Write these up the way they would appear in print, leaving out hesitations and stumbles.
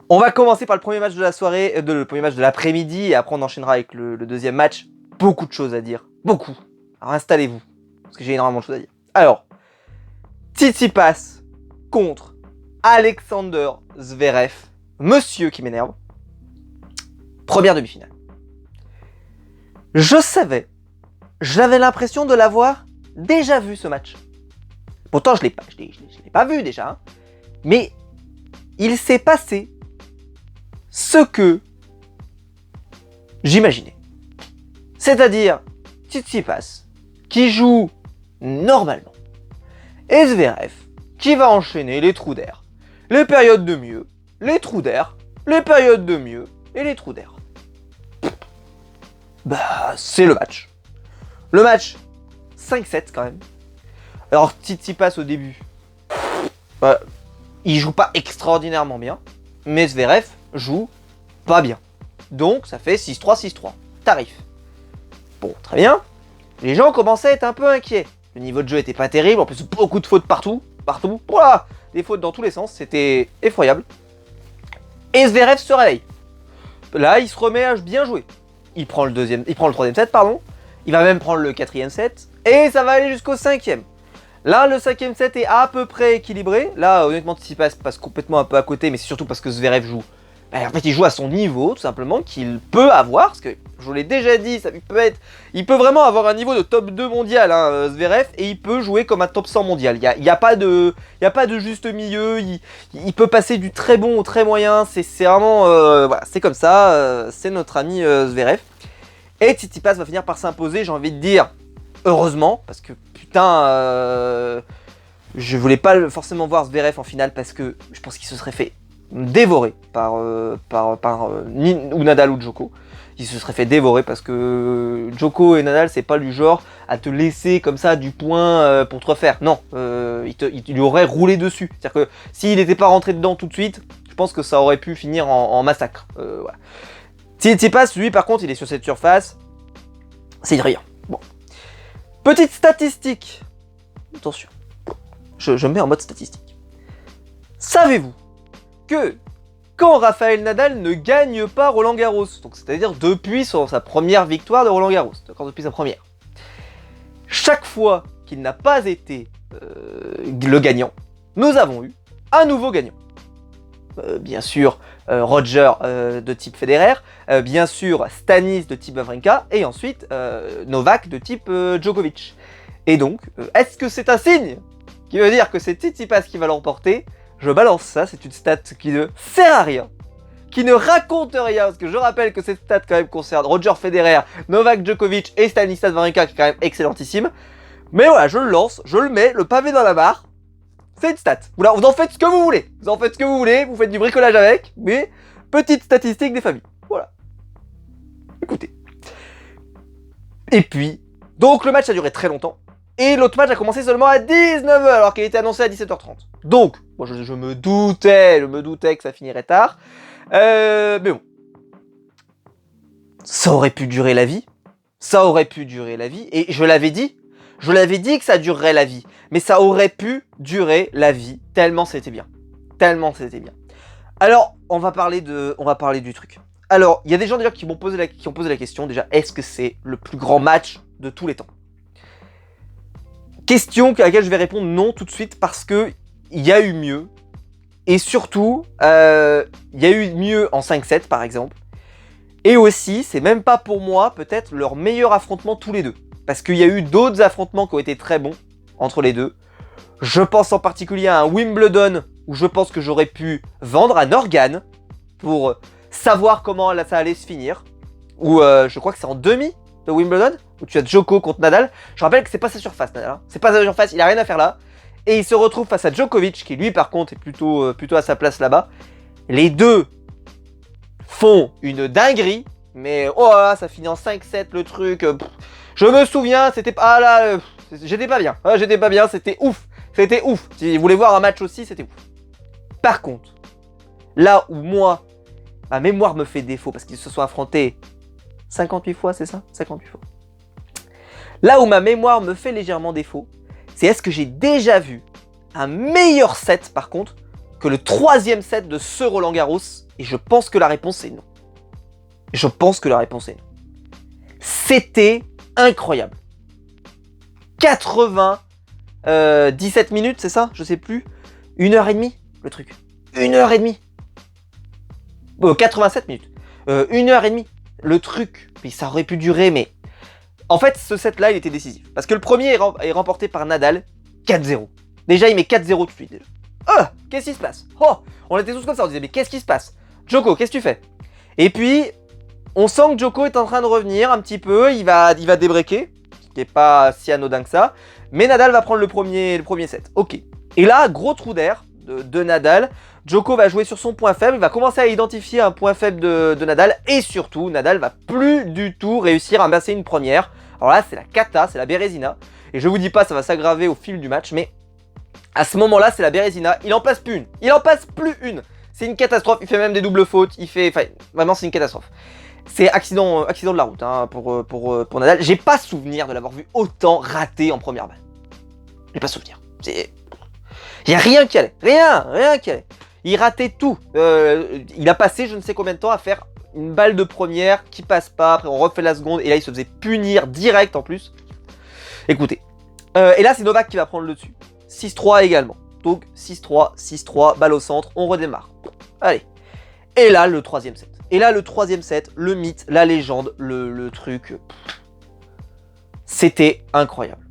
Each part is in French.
On va commencer par le premier match de la soirée, le premier match de l'après-midi, et après on enchaînera avec le deuxième match. Beaucoup de choses à dire, beaucoup. Alors installez-vous, parce que j'ai énormément de choses à dire. Alors, Tsitsipas contre Alexander Zverev, monsieur qui m'énerve. Première demi-finale. J'avais l'impression de l'avoir déjà vu ce match. Pourtant je l'ai pas vu déjà, hein. Mais il s'est passé ce que j'imaginais. C'est-à-dire Tsitsipas qui joue normalement et Zverev qui va enchaîner les trous d'air, les périodes de mieux, les trous d'air, les périodes de mieux et les trous d'air. Bah, c'est le match. Le match 5-7 quand même. Alors Tsitsipas au début, il joue pas extraordinairement bien, mais Zverev joue pas bien. Donc ça fait 6-3, 6-3. Tarif. Bon, très bien. Les gens commençaient à être un peu inquiets. Le niveau de jeu était pas terrible, en plus beaucoup de fautes partout. Voilà, des fautes dans tous les sens, c'était effroyable. Et Zverev se réveille. Là, il se remet à bien jouer. Il prend le troisième set, pardon. Il va même prendre le quatrième set. Et ça va aller jusqu'au cinquième. Là, le cinquième set est à peu près équilibré. Là, honnêtement, Tsitsipas passe complètement un peu à côté, mais c'est surtout parce que Zverev joue. En fait, il joue à son niveau, tout simplement, qu'il peut avoir, parce que je vous l'ai déjà dit, il peut vraiment avoir un niveau de top 2 mondial, hein, Zverev, et il peut jouer comme un top 100 mondial. Il y a pas de juste milieu. Il peut passer du très bon au très moyen. C'est vraiment, voilà, c'est comme ça. C'est notre ami Zverev. Et Tsitsipas va finir par s'imposer. J'ai envie de dire, heureusement, parce que putain, je voulais pas forcément voir Zverev en finale parce que je pense qu'il se serait fait dévorer par ou Nadal ou Djoko. Il se serait fait dévorer parce que Djoko et Nadal, c'est pas du genre à te laisser comme ça du point pour te refaire. Non, il lui aurait roulé dessus. C'est-à-dire que s'il n'était pas rentré dedans tout de suite, je pense que ça aurait pu finir en massacre. Voilà. Tsitsipas, lui, par contre, il est sur cette surface. C'est rien. Bon. Petite statistique. Attention. Je me mets en mode statistique. Savez-vous que quand Rafael Nadal ne gagne pas Roland Garros, donc c'est-à-dire depuis sa première victoire de Roland Garros, d'accord, depuis sa première, chaque fois qu'il n'a pas été le gagnant, nous avons eu un nouveau gagnant. Bien sûr, Roger de type Federer, bien sûr Stanis de type Wawrinka, et ensuite Novak de type Djokovic. Et donc, est-ce que c'est un signe qui veut dire que c'est Tsitsipas qui va l'emporter? Je balance ça, c'est une stat qui ne sert à rien, qui ne raconte rien, parce que je rappelle que cette stat quand même concerne Roger Federer, Novak Djokovic et Stanislas Wawrinka, qui est quand même excellentissime. Mais voilà, je le lance, je le mets, le pavé dans la mare. C'est une stat. Vous en faites ce que vous voulez. Vous faites du bricolage avec, mais petite statistique des familles. Voilà. Écoutez. Et puis, donc le match a duré très longtemps. Et l'autre match a commencé seulement à 19h, alors qu'il était annoncé à 17h30. Donc, moi je me doutais que ça finirait tard. Mais bon. Ça aurait pu durer la vie. Et je l'avais dit que ça durerait la vie. Mais ça aurait pu durer la vie, tellement c'était bien. Alors, on va parler du truc. Alors, il y a des gens déjà qui ont posé la question, déjà, est-ce que c'est le plus grand match de tous les temps? Question à laquelle je vais répondre non tout de suite, parce que il y a eu mieux. Et surtout, il y a eu mieux en 5-7 par exemple. Et aussi, c'est même pas pour moi peut-être leur meilleur affrontement tous les deux. Parce qu'il y a eu d'autres affrontements qui ont été très bons entre les deux. Je pense en particulier à un Wimbledon où je pense que j'aurais pu vendre un organe pour savoir comment ça allait se finir. Ou je crois que c'est en demi de Wimbledon où tu as Djoko contre Nadal. Je rappelle que c'est pas sa surface, Nadal. Hein. C'est pas sa surface, il a rien à faire là. Et il se retrouve face à Djokovic qui lui par contre est plutôt à sa place là-bas. Les deux font une dinguerie. Mais oh là, ça finit en 5-7 le truc. Je me souviens, c'était pas... Ah là, j'étais pas bien. C'était ouf. Si vous voulez voir un match aussi, c'était ouf. Par contre, là où moi, ma mémoire me fait défaut, parce qu'ils se sont affrontés 58 fois, c'est ça? 58 fois. Là où ma mémoire me fait légèrement défaut, c'est est-ce que j'ai déjà vu un meilleur set, par contre, que le troisième set de ce Roland Garros Et je pense que la réponse est non. Je pense que la réponse est non. C'était incroyable. 17 minutes, c'est ça? Je sais plus. 1h30, le truc. 1h30. 87 minutes. 1h30. Le truc. Mais ça aurait pu durer, mais... En fait, ce set-là, il était décisif. Parce que le premier est remporté par Nadal, 4-0. Déjà, il met 4-0 tout de suite. Déjà. Oh, qu'est-ce qui se passe? Oh, on était tous comme ça, on disait, mais qu'est-ce qui se passe? Djoko, qu'est-ce que tu fais? Et puis, on sent que Djoko est en train de revenir un petit peu, il va débreaker, ce qui n'est pas si anodin que ça. Mais Nadal va prendre le premier set. Ok. Et là, gros trou d'air de Nadal. Djoko va jouer sur son point faible, il va commencer à identifier un point faible de Nadal. Et surtout, Nadal va plus du tout réussir à passer une première. Alors là, c'est la cata, c'est la Bérésina. Et je vous dis pas, ça va s'aggraver au fil du match, mais à ce moment-là, c'est la Bérésina. Il en passe plus une. Il en passe plus une. C'est une catastrophe. Il fait même des doubles fautes. Enfin, vraiment, c'est une catastrophe. C'est accident de la route hein, pour Nadal. J'ai pas souvenir de l'avoir vu autant raté en première balle. J'ai pas souvenir. Il y a rien qui allait. Rien qui allait. Il ratait tout. Il a passé je ne sais combien de temps à faire une balle de première qui passe pas. Après, on refait la seconde. Et là, il se faisait punir direct en plus. Écoutez. Et là, c'est Novak qui va prendre le dessus. 6-3 également. Donc 6-3, 6-3, balle au centre, on redémarre. Allez. Et là, le troisième set. Le mythe, la légende, le truc. C'était incroyable.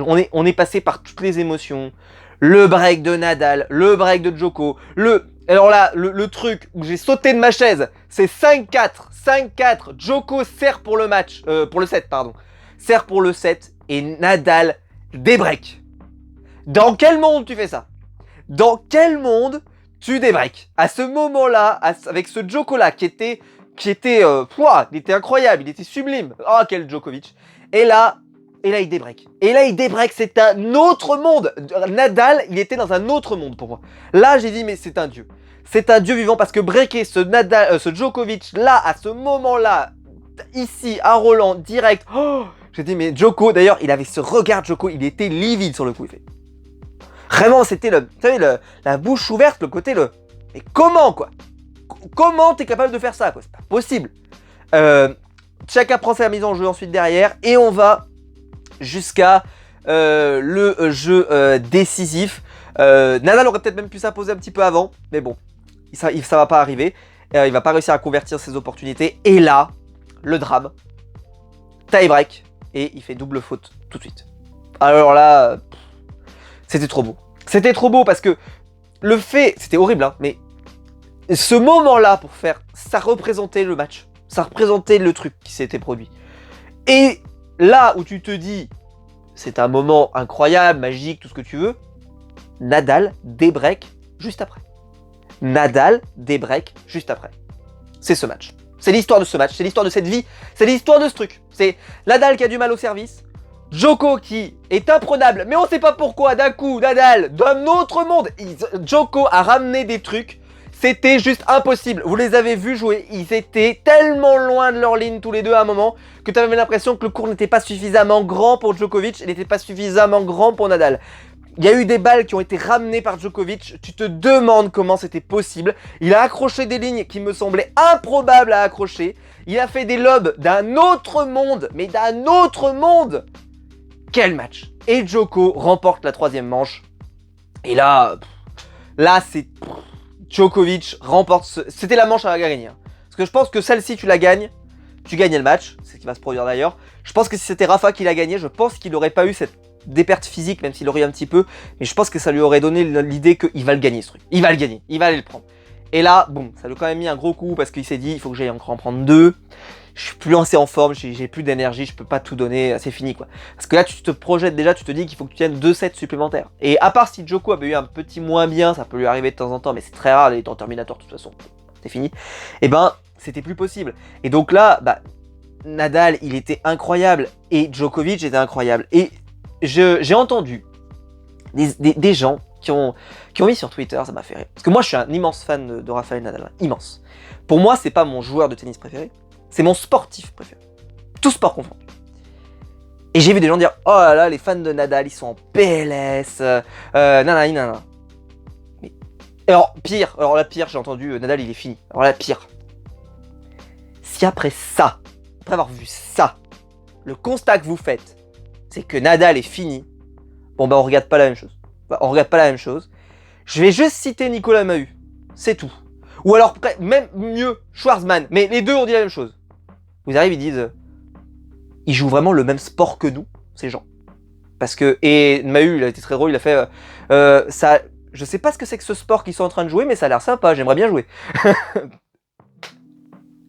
On est passé par toutes les émotions. Le break de Nadal, le break de Djoko. Alors là, le truc où j'ai sauté de ma chaise, c'est 5-4. 5-4. Djoko sert pour le match. Pour le set, pardon. Sert pour le set. Et Nadal débreak. Dans quel monde tu fais ça? Dans quel monde tu débreaks? À ce moment-là, avec ce Djoko-là qui était il était incroyable, il était sublime. Oh, quel Djokovic. Et là, il débreak. C'est un autre monde. Nadal, il était dans un autre monde pour moi. Là, j'ai dit, mais c'est un dieu. C'est un dieu vivant parce que breaker ce Djokovic là, à ce moment-là, ici, à Roland, direct. Oh, j'ai dit, mais Djoko, d'ailleurs, il avait ce regard, Djoko, il était livide sur le coup. Il fait. Vraiment, c'était la bouche ouverte, le côté Mais comment, quoi? Comment t'es capable de faire ça, quoi? C'est pas possible. Chacun prend sa mise en jeu ensuite derrière. Et on va jusqu'à le jeu décisif. Nadal aurait peut-être même pu s'imposer un petit peu avant. Mais bon, ça va pas arriver. Il va pas réussir à convertir ses opportunités. Et là, le drame. Tie break. Et il fait double faute tout de suite. Alors là, c'était trop beau. C'était trop beau parce que le fait, c'était horrible, hein, mais ce moment-là pour faire, ça représentait le match. Ça représentait le truc qui s'était produit. Et là où tu te dis, c'est un moment incroyable, magique, tout ce que tu veux, Nadal débreak juste après. C'est ce match. C'est l'histoire de ce match, c'est l'histoire de cette vie, c'est l'histoire de ce truc. C'est Nadal qui a du mal au service, Djoko qui est imprenable, mais on sait pas pourquoi, d'un coup, Nadal, d'un autre monde, Djoko a ramené des trucs, c'était juste impossible. Vous les avez vus jouer, ils étaient tellement loin de leur ligne tous les deux à un moment, que tu avais l'impression que le court n'était pas suffisamment grand pour Djokovic, il n'était pas suffisamment grand pour Nadal. Il y a eu des balles qui ont été ramenées par Djokovic, tu te demandes comment c'était possible. Il a accroché des lignes qui me semblaient improbables à accrocher. Il a fait des lobes d'un autre monde, mais d'un autre monde. Quel match! Et Djoko remporte la troisième manche. Et là c'est... Djokovic remporte C'était la manche à gagner. Hein. Parce que je pense que celle-ci, tu la gagnes, tu gagnes le match. C'est ce qui va se produire d'ailleurs. Je pense que si c'était Rafa qui l'a gagné, je pense qu'il n'aurait pas eu des pertes physiques, même s'il aurait eu un petit peu. Mais je pense que ça lui aurait donné l'idée qu'il va le gagner, ce truc. Il va le gagner, il va aller le prendre. Et là, boum, ça lui a quand même mis un gros coup parce qu'il s'est dit, il faut que j'aille encore en prendre deux. Je suis plus assez en forme, j'ai plus d'énergie, je peux pas tout donner, c'est fini quoi. Parce que là, tu te projettes déjà, tu te dis qu'il faut que tu tiennes 2 sets supplémentaires. Et à part si Djoko avait eu un petit moins bien, ça peut lui arriver de temps en temps, mais c'est très rare, il est en Terminator de toute façon, c'est fini. Et ben, c'était plus possible. Et donc là, Nadal, il était incroyable, et Djokovic était incroyable. Et j'ai entendu des gens qui ont mis sur Twitter, ça m'a fait rire. Parce que moi, je suis un immense fan de Rafael Nadal, immense. Pour moi, c'est pas mon joueur de tennis préféré, c'est mon sportif préféré. Tout sport confondu. Et j'ai vu des gens dire, oh là là, les fans de Nadal, ils sont en PLS, nanana. Mais Alors, pire, j'ai entendu, Nadal, il est fini. Alors là, pire. Si après ça, après avoir vu ça, le constat que vous faites, c'est que Nadal est fini, bon bah on regarde pas la même chose. On regarde pas la même chose. Je vais juste citer Nicolas Mahut, c'est tout. Ou alors, même mieux, Schwarzman, mais les deux ont dit la même chose. Vous arrivez, ils disent, ils jouent vraiment le même sport que nous, ces gens. Parce que, et Mahut, il a été très drôle, il a fait, ça, je sais pas ce que c'est que ce sport qu'ils sont en train de jouer, mais ça a l'air sympa, j'aimerais bien jouer.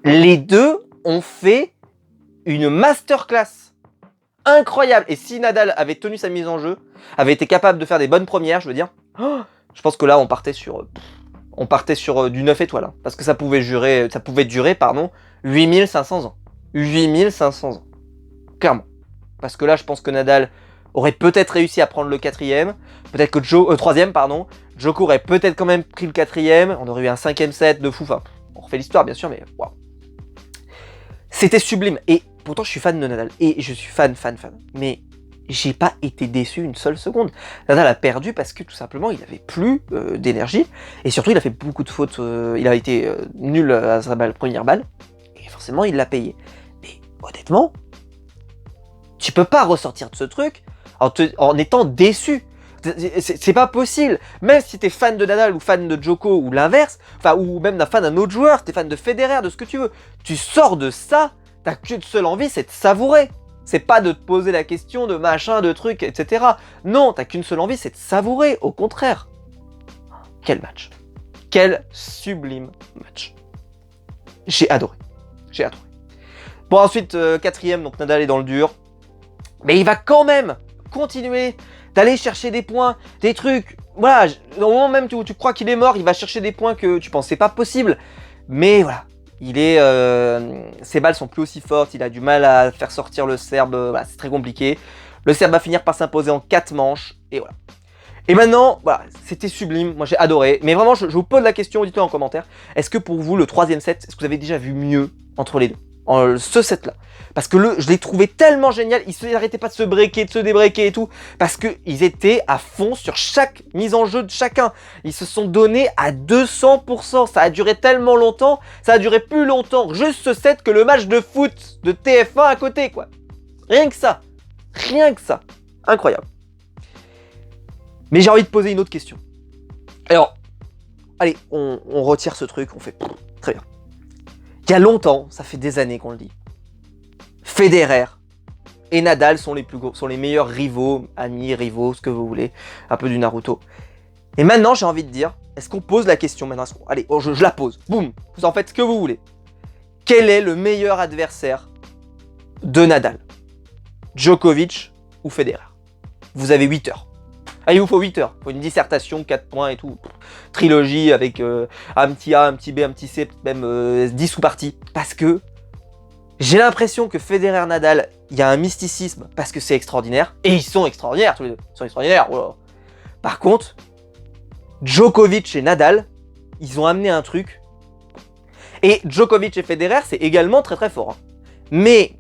Les deux ont fait une masterclass incroyable. Et si Nadal avait tenu sa mise en jeu, avait été capable de faire des bonnes premières, je veux dire, je pense que là, on partait sur du 9 étoiles. Hein, parce que ça pouvait durer, 8500 ans. 8500 ans. Clairement. Parce que là, je pense que Nadal aurait peut-être réussi à prendre le quatrième. Peut-être que troisième, pardon. Djoko aurait peut-être quand même pris le quatrième. On aurait eu un 5e set de fou. Enfin, on refait l'histoire, bien sûr, mais waouh. C'était sublime. Et pourtant, je suis fan de Nadal. Et je suis fan. Mais j'ai pas été déçu une seule seconde. Nadal a perdu parce que tout simplement, il avait plus d'énergie. Et surtout, il a fait beaucoup de fautes. Il a été nul à sa première balle. Et forcément, il l'a payé. Mais honnêtement, tu peux pas ressortir de ce truc en étant déçu. C'est pas possible. Même si t'es fan de Nadal ou fan de Djoko ou l'inverse, enfin, ou même d'un fan d'un autre joueur, si t'es fan de Federer, de ce que tu veux, tu sors de ça, t'as qu'une seule envie, c'est de savourer. C'est pas de te poser la question de machin, de trucs, etc. Non, t'as qu'une seule envie, c'est de savourer. Au contraire. Quel match. Quel sublime match. J'ai adoré. Bon, ensuite, quatrième, donc Nadal est dans le dur. Mais il va quand même continuer d'aller chercher des points, des trucs. Voilà, au moment même où tu crois qu'il est mort, il va chercher des points que tu pensais pas possible. Mais voilà, ses balles sont plus aussi fortes, il a du mal à faire sortir le Serbe, voilà, c'est très compliqué. Le Serbe va finir par s'imposer en 4 manches, et voilà. Et maintenant, voilà, c'était sublime, moi j'ai adoré. Mais vraiment, je vous pose la question, dites-le en commentaire. Est-ce que pour vous, le 3e set, est-ce que vous avez déjà vu mieux entre les deux, ce set-là? Parce que je l'ai trouvé tellement génial, ils n'arrêtaient pas de se breaker, de se débreaker et tout, parce qu'ils étaient à fond sur chaque mise en jeu de chacun. Ils se sont donnés à 200%, ça a duré tellement longtemps, ça a duré plus longtemps juste ce set que le match de foot de TF1 à côté, quoi. Rien que ça, incroyable. Mais j'ai envie de poser une autre question. Alors, allez, on retire ce truc, on fait très bien. Il y a longtemps, ça fait des années qu'on le dit, Federer et Nadal sont les meilleurs rivaux, amis, rivaux, ce que vous voulez, un peu du Naruto. Et maintenant, j'ai envie de dire, est-ce qu'on pose la question maintenant? Allez, je la pose, boum, vous en faites ce que vous voulez. Quel est le meilleur adversaire de Nadal? Djokovic ou Federer? Vous avez 8 heures. Ah, il vous faut 8 heures. Il faut une dissertation, 4 points et tout. Trilogie avec un petit A, un petit B, un petit C, même 10 sous-parties. Parce que j'ai l'impression que Federer-Nadal, il y a un mysticisme parce que c'est extraordinaire. Et ils sont extraordinaires, tous les deux. Ils sont extraordinaires. Voilà. Par contre, Djokovic et Nadal, ils ont amené un truc. Et Djokovic et Federer, c'est également très très fort. Hein. Mais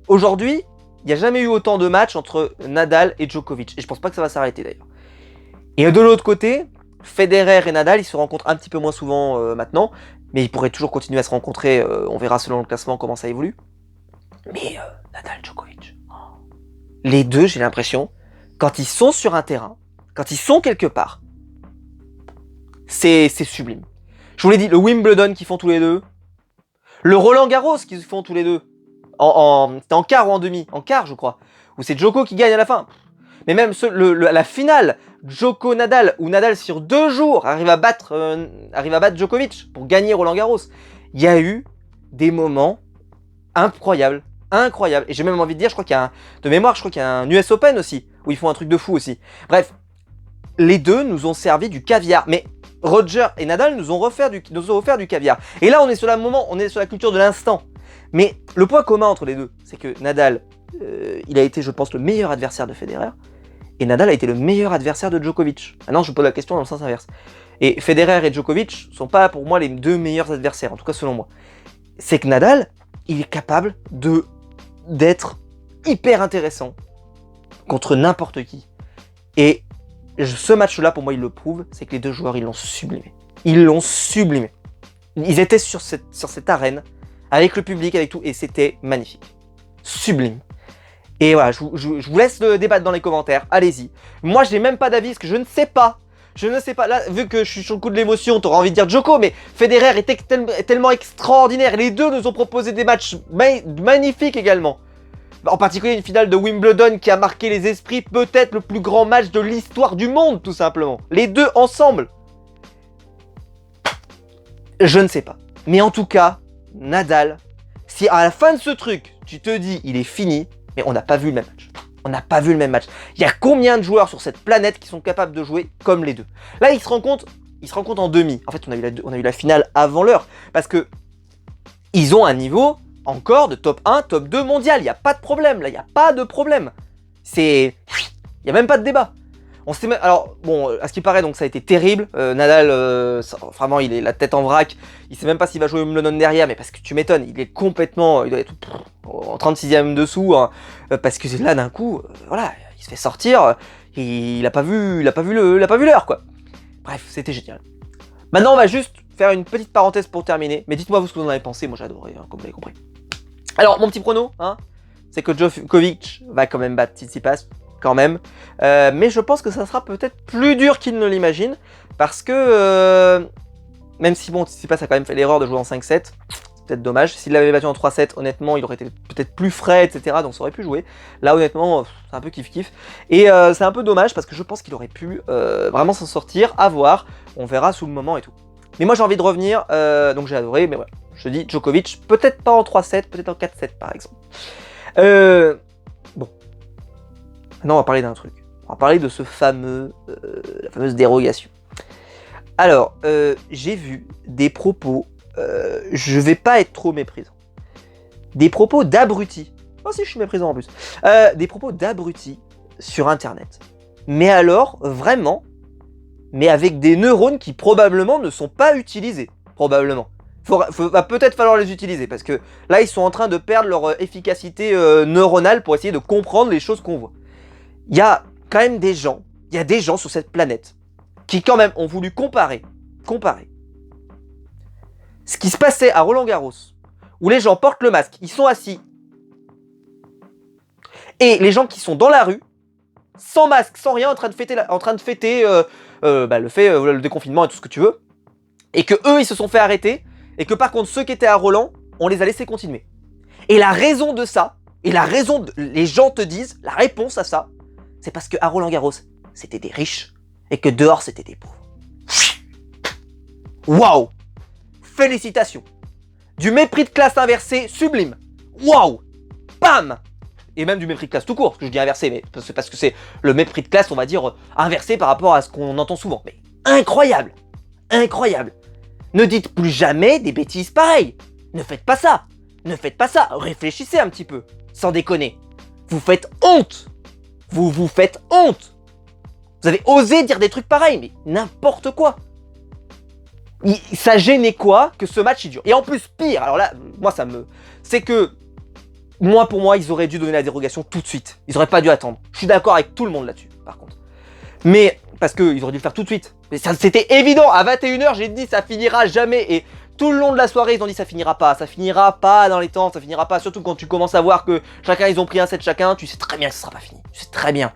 aujourd'hui, il n'y a jamais eu autant de matchs entre Nadal et Djokovic. Et je pense pas que ça va s'arrêter d'ailleurs. Et de l'autre côté, Federer et Nadal, ils se rencontrent un petit peu moins souvent maintenant. Mais ils pourraient toujours continuer à se rencontrer. On verra selon le classement comment ça évolue. Mais Nadal, Djokovic. Les deux, j'ai l'impression, quand ils sont sur un terrain, quand ils sont quelque part, c'est sublime. Je vous l'ai dit, le Wimbledon qu'ils font tous les deux. Le Roland Garros qu'ils font tous les deux. C'était en quart ou en demi? En quart, je crois. Où c'est Djoko qui gagne à la fin. Mais même la finale, Djoko-Nadal, où Nadal sur 2 jours arrive à battre Djokovic pour gagner Roland Garros. Il y a eu des moments incroyables. Et j'ai même envie de dire, je crois qu'il y a un US Open aussi, où ils font un truc de fou aussi. Bref, les deux nous ont servi du caviar. Mais Roger et Nadal nous ont offert du caviar. Et là, on est sur la culture de l'instant. Mais le point commun entre les deux, c'est que Nadal, il a été, je pense, le meilleur adversaire de Federer, et Nadal a été le meilleur adversaire de Djokovic. Maintenant, je pose la question dans le sens inverse. Et Federer et Djokovic sont pas, pour moi, les 2 meilleurs adversaires, en tout cas selon moi. C'est que Nadal, il est capable d'être hyper intéressant contre n'importe qui. Et ce match-là, pour moi, il le prouve, c'est que les deux joueurs, ils l'ont sublimé. Ils l'ont sublimé. Ils étaient sur cette arène, avec le public, avec tout, et c'était magnifique. Sublime. Et voilà, je vous laisse le débattre dans les commentaires, allez-y. Moi, je n'ai même pas d'avis, parce que je ne sais pas. Je ne sais pas, là, vu que je suis sur le coup de l'émotion, t'auras envie de dire Djoko, mais Federer était tellement extraordinaire. Les deux nous ont proposé des matchs magnifiques également. En particulier une finale de Wimbledon qui a marqué les esprits, peut-être le plus grand match de l'histoire du monde, tout simplement. Les deux ensemble. Je ne sais pas. Mais en tout cas, Nadal, si à la fin de ce truc, tu te dis il est fini, mais on n'a pas vu le même match. On n'a pas vu le même match. Il y a combien de joueurs sur cette planète qui sont capables de jouer comme les deux? Là, ils se rencontrent en demi. En fait, on a eu la finale avant l'heure. Parce que ils ont un niveau encore de top 1, top 2 mondial. Il n'y a pas de problème. Là, il n'y a pas de problème. Il n'y a même pas de débat. Alors, bon, à ce qui paraît, donc ça a été terrible. Nadal, vraiment, il est la tête en vrac. Il sait même pas s'il va jouer Wimbledon derrière, mais parce que tu m'étonnes, il est complètement, il doit être en 36e dessous, hein, parce que là, d'un coup, voilà, il se fait sortir, et il a pas vu l'heure, quoi. Bref, c'était génial. Maintenant, on va juste faire une petite parenthèse pour terminer, mais dites-moi vous ce que vous en avez pensé. Moi, j'ai adoré, hein, comme vous l'avez compris. Alors, mon petit prono, hein, c'est que Djokovic va quand même battre Tsitsipas. Quand même, mais je pense que ça sera peut-être plus dur qu'il ne l'imagine, parce que même si bon, Tsitsipas a quand même fait l'erreur de jouer en 5-7, c'est peut-être dommage. S'il l'avait battu en 3-7, honnêtement, il aurait été peut-être plus frais, etc. Donc ça aurait pu jouer. Là, honnêtement, c'est un peu kiff-kiff. Et c'est un peu dommage parce que je pense qu'il aurait pu vraiment s'en sortir, à voir. On verra sous le moment et tout. Mais moi, j'ai envie de revenir, donc j'ai adoré, mais voilà. Je dis Djokovic, peut-être pas en 3-7, peut-être en 4-7 par exemple. Bon. Maintenant, on va parler d'un truc. On va parler de ce fameux, la fameuse dérogation. Alors, j'ai vu des propos, je vais pas être trop méprisant. Des propos d'abrutis. Oh si, je suis méprisant en plus. Des propos d'abrutis sur Internet. Mais alors, vraiment, mais avec des neurones qui probablement ne sont pas utilisés. Probablement. Va peut-être falloir les utiliser, parce que là, ils sont en train de perdre leur efficacité neuronale pour essayer de comprendre les choses qu'on voit. Il y a quand même des gens, sur cette planète qui quand même ont voulu comparer ce qui se passait à Roland-Garros, où les gens portent le masque, ils sont assis, et les gens qui sont dans la rue, sans masque, sans rien, en train de fêter le déconfinement et tout ce que tu veux, et que eux ils se sont fait arrêter, et que par contre ceux qui étaient à Roland, on les a laissés continuer. Et la raison de ça, les gens te disent, la réponse à ça, c'est parce qu'à Roland-Garros, c'était des riches, et que dehors, c'était des pauvres. Waouh! Félicitations! Du mépris de classe inversé sublime! Waouh! Bam! Et même du mépris de classe tout court, parce que je dis inversé, mais c'est parce que c'est le mépris de classe, on va dire, inversé par rapport à ce qu'on entend souvent. Mais incroyable! Incroyable! Ne dites plus jamais des bêtises pareilles! Ne faites pas ça! Ne faites pas ça! Réfléchissez un petit peu! Sans déconner! Vous faites honte! Vous vous faites honte! Vous avez osé dire des trucs pareils, mais n'importe quoi! Ça gênait quoi que ce match il dure? Et en plus, pire, alors là, c'est que, pour moi, ils auraient dû donner la dérogation tout de suite. Ils auraient pas dû attendre. Je suis d'accord avec tout le monde là-dessus, par contre. Mais, parce qu'ils auraient dû le faire tout de suite. Mais c'était évident, à 21h, j'ai dit ça finira jamais, et tout le long de la soirée, ils ont dit ça finira pas dans les temps, ça finira pas, surtout quand tu commences à voir que chacun, ils ont pris un set chacun, tu sais très bien que ce sera pas fini, tu sais très bien.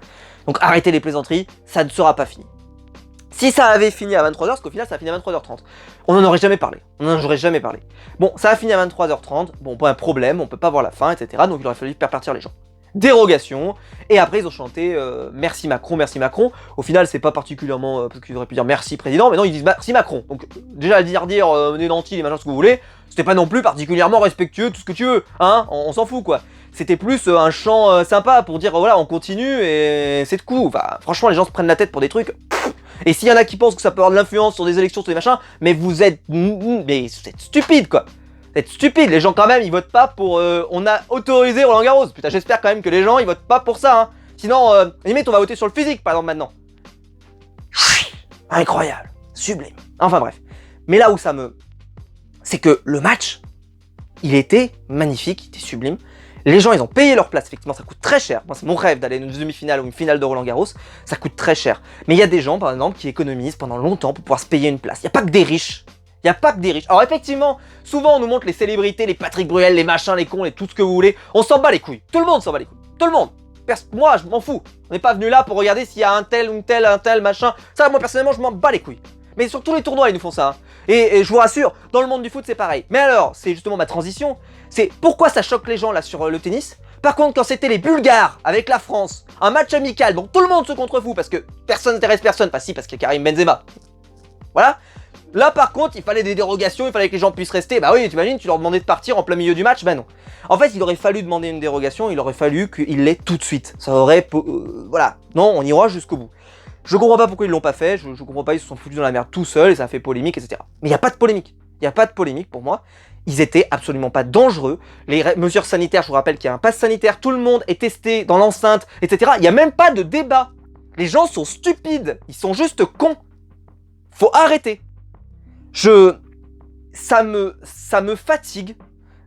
Donc arrêtez les plaisanteries, ça ne sera pas fini. Si ça avait fini à 23h, parce qu'au final ça a fini à 23h30, on n'en aurait jamais parlé, Bon, ça a fini à 23h30, bon, pas un problème, on peut pas voir la fin, etc. Donc il aurait fallu faire partir les gens. Dérogation, et après ils ont chanté merci Macron, merci Macron. Au final, c'est pas particulièrement, parce qu'ils auraient pu dire merci président, mais non, ils disent merci Macron. Donc déjà dire des nantis, les machins, ce que vous voulez, c'était pas non plus particulièrement respectueux, tout ce que tu veux, hein, on s'en fout quoi. C'était plus un chant sympa pour dire voilà, on continue et c'est de coup. Enfin, franchement, les gens se prennent la tête pour des trucs. Et s'il y en a qui pensent que ça peut avoir de l'influence sur des élections, sur des machins, mais vous êtes stupide quoi. Vous êtes stupide, les gens quand même ils votent pas pour on a autorisé Roland Garros. Putain, j'espère quand même que les gens ils votent pas pour ça hein. Sinon limite on va voter sur le physique par exemple maintenant. Incroyable, sublime. Enfin bref. Mais là où c'est que le match, il était magnifique, il était sublime. Les gens, ils ont payé leur place, effectivement, ça coûte très cher. Moi, c'est mon rêve d'aller à une demi-finale ou une finale de Roland-Garros, ça coûte très cher. Mais il y a des gens, par exemple, qui économisent pendant longtemps pour pouvoir se payer une place. Il n'y a pas que des riches. Il n'y a pas que des riches. Alors effectivement, souvent on nous montre les célébrités, les Patrick Bruel, les machins, les cons, les tout ce que vous voulez. On s'en bat les couilles. Tout le monde s'en bat les couilles. Tout le monde. Moi, je m'en fous. On n'est pas venu là pour regarder s'il y a un tel, machin. Ça, moi, personnellement, je m'en bats les couilles. Mais sur tous les tournois, ils nous font ça. Hein. Et je vous rassure, dans le monde du foot, c'est pareil. Mais alors, c'est justement ma transition. C'est pourquoi ça choque les gens, là, sur le tennis. Par contre, quand c'était les Bulgares avec la France, un match amical, donc tout le monde se contrefout parce que personne n'intéresse personne. Pas si, parce qu'il y a Karim Benzema. Voilà. Là, par contre, il fallait des dérogations, il fallait que les gens puissent rester. Bah oui, t'imagines, tu leur demandais de partir en plein milieu du match, bah non. En fait, il aurait fallu demander une dérogation, il aurait fallu qu'il l'ait tout de suite. Ça aurait... voilà. Non, on ira jusqu'au bout. Je comprends pas pourquoi ils l'ont pas fait, je comprends pas, ils se sont foutus dans la merde tout seuls et ça a fait polémique, etc. Mais il n'y a pas de polémique. Il n'y a pas de polémique pour moi. Ils étaient absolument pas dangereux. Les mesures sanitaires, je vous rappelle qu'il y a un pass sanitaire, tout le monde est testé dans l'enceinte, etc. Il n'y a même pas de débat. Les gens sont stupides, ils sont juste cons. Faut arrêter. Ça me fatigue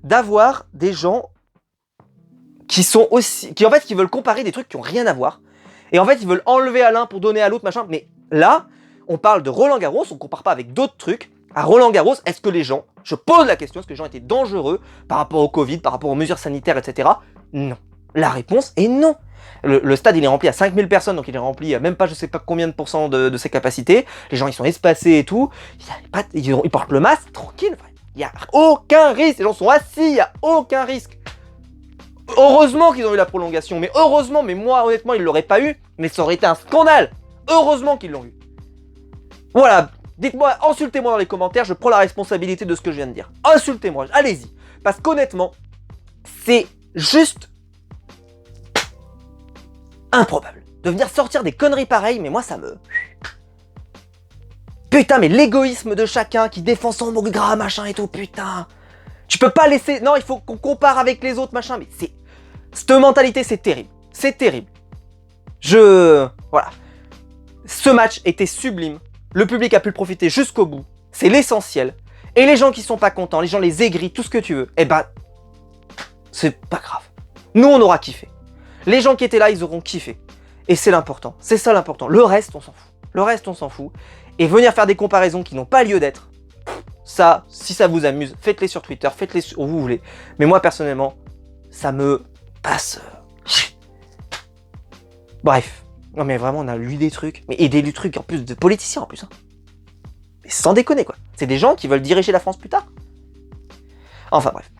d'avoir des gens qui sont aussi, qui en fait, qui veulent comparer des trucs qui ont rien à voir. Et en fait, ils veulent enlever à l'un pour donner à l'autre, machin. Mais là, on parle de Roland-Garros, on compare pas avec d'autres trucs. À Roland-Garros, est-ce que les gens, je pose la question, est-ce que les gens étaient dangereux par rapport au Covid, par rapport aux mesures sanitaires, etc. Non. La réponse est non. Le stade, il est rempli à 5000 personnes, donc il est rempli à même pas je sais pas combien de pourcents de ses capacités. Les gens, ils sont espacés et tout. Ils portent le masque, tranquille. Il n'y a aucun risque. Les gens sont assis, il n'y a aucun risque. Heureusement qu'ils ont eu la prolongation, mais heureusement, mais moi, honnêtement, ils ne l'auraient pas eu, mais ça aurait été un scandale. Heureusement qu'ils l'ont eu. Voilà, dites-moi, insultez-moi dans les commentaires, je prends la responsabilité de ce que je viens de dire. Insultez-moi, allez-y. Parce qu'honnêtement, c'est juste improbable de venir sortir des conneries pareilles, mais moi, ça me... Putain, mais l'égoïsme de chacun qui défend son gras, machin et tout, putain. Tu peux pas laisser... Non, il faut qu'on compare avec les autres, machin, mais c'est... Cette mentalité, c'est terrible. C'est terrible. Voilà. Ce match était sublime. Le public a pu le profiter jusqu'au bout. C'est l'essentiel. Et les gens qui sont pas contents, les gens les aigris, tout ce que tu veux, eh ben... C'est pas grave. Nous, on aura kiffé. Les gens qui étaient là, ils auront kiffé. Et c'est l'important. C'est ça l'important. Le reste, on s'en fout. Le reste, on s'en fout. Et venir faire des comparaisons qui n'ont pas lieu d'être, ça, si ça vous amuse, faites-les sur Twitter, faites-les où vous voulez. Mais moi, personnellement, ça me passe. Bref. Non mais vraiment, on a lu des trucs. Et des trucs en plus de politiciens en plus. Hein. Mais sans déconner quoi. C'est des gens qui veulent diriger la France plus tard. Enfin bref.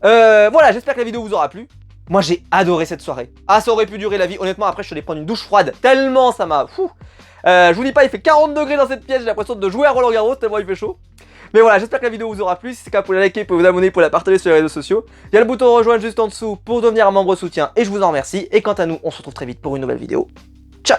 Voilà, j'espère que la vidéo vous aura plu. Moi j'ai adoré cette soirée. Ah, ça aurait pu durer la vie. Honnêtement, après je suis allé prendre une douche froide. Tellement ça m'a... je vous dis pas, il fait 40 degrés dans cette pièce. J'ai l'impression de jouer à Roland-Garros tellement il fait chaud. Mais voilà, j'espère que la vidéo vous aura plu. Si c'est le cas, vous pouvez la liker, vous pouvez vous abonner, pour la partager sur les réseaux sociaux. Il y a le bouton rejoindre juste en dessous pour devenir un membre soutien et je vous en remercie. Et quant à nous, on se retrouve très vite pour une nouvelle vidéo. Ciao!